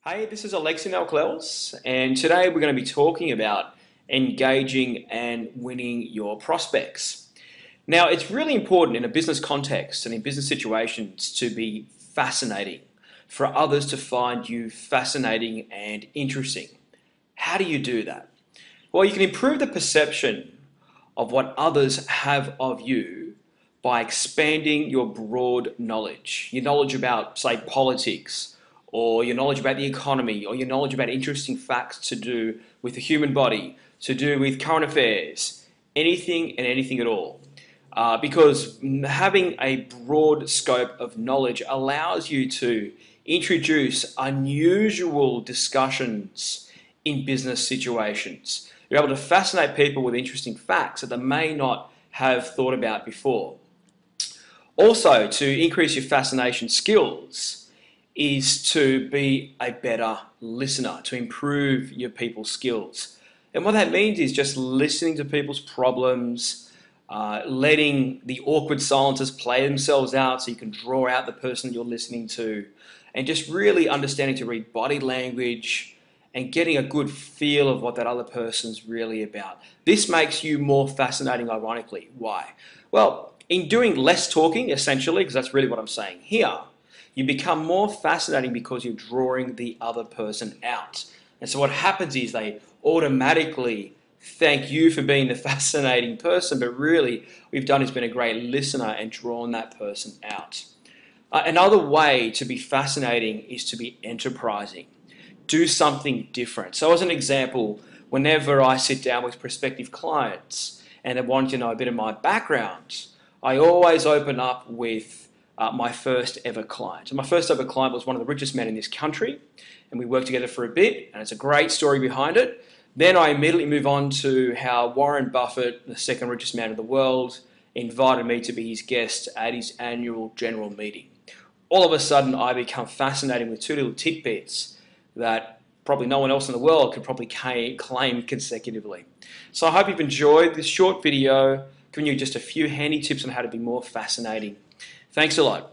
Hey, this is ALEXI NEOCLEOUS, and today we're going to be talking about engaging and winning your prospects. Now, it's really important in a business context and in business situations to be fascinating, for others to find you fascinating and interesting. How do you do that? Well, you can improve the perception of what others have of you by expanding your broad knowledge. Your knowledge about, say, politics, or your knowledge about the economy, or your knowledge about interesting facts to do with the human body, to do with current affairs, anything and anything at all. Because having a broad scope of knowledge allows you to introduce unusual discussions in business situations. You're able to fascinate people with interesting facts that they may not have thought about before. Also, to increase your fascination skills is to be a better listener, to improve your people's skills. And what that means is just listening to people's problems, letting the awkward silences play themselves out so you can draw out the person you're listening to, and just really understanding to read body language and getting a good feel of what that other person's really about. This makes you more fascinating, ironically. Why? Well, in doing less talking, essentially, because that's really what I'm saying here, you become more fascinating because you're drawing the other person out. And so what happens is they automatically thank you for being the fascinating person, but really what we've done is been a great listener and drawn that person out. Another way to be fascinating is to be enterprising. Do something different. So as an example, whenever I sit down with prospective clients and they want to know a bit of my background, I always open up with my first ever client. And my first ever client was one of the richest men in this country, and we worked together for a bit, and it's a great story behind it. Then I immediately move on to how Warren Buffett, the second richest man in the world, invited me to be his guest at his annual general meeting. All of a sudden, I become fascinated with two little tidbits that probably no one else in the world could probably claim consecutively. So I hope you've enjoyed this short video, giving you just a few handy tips on how to be more fascinating. Thanks a lot.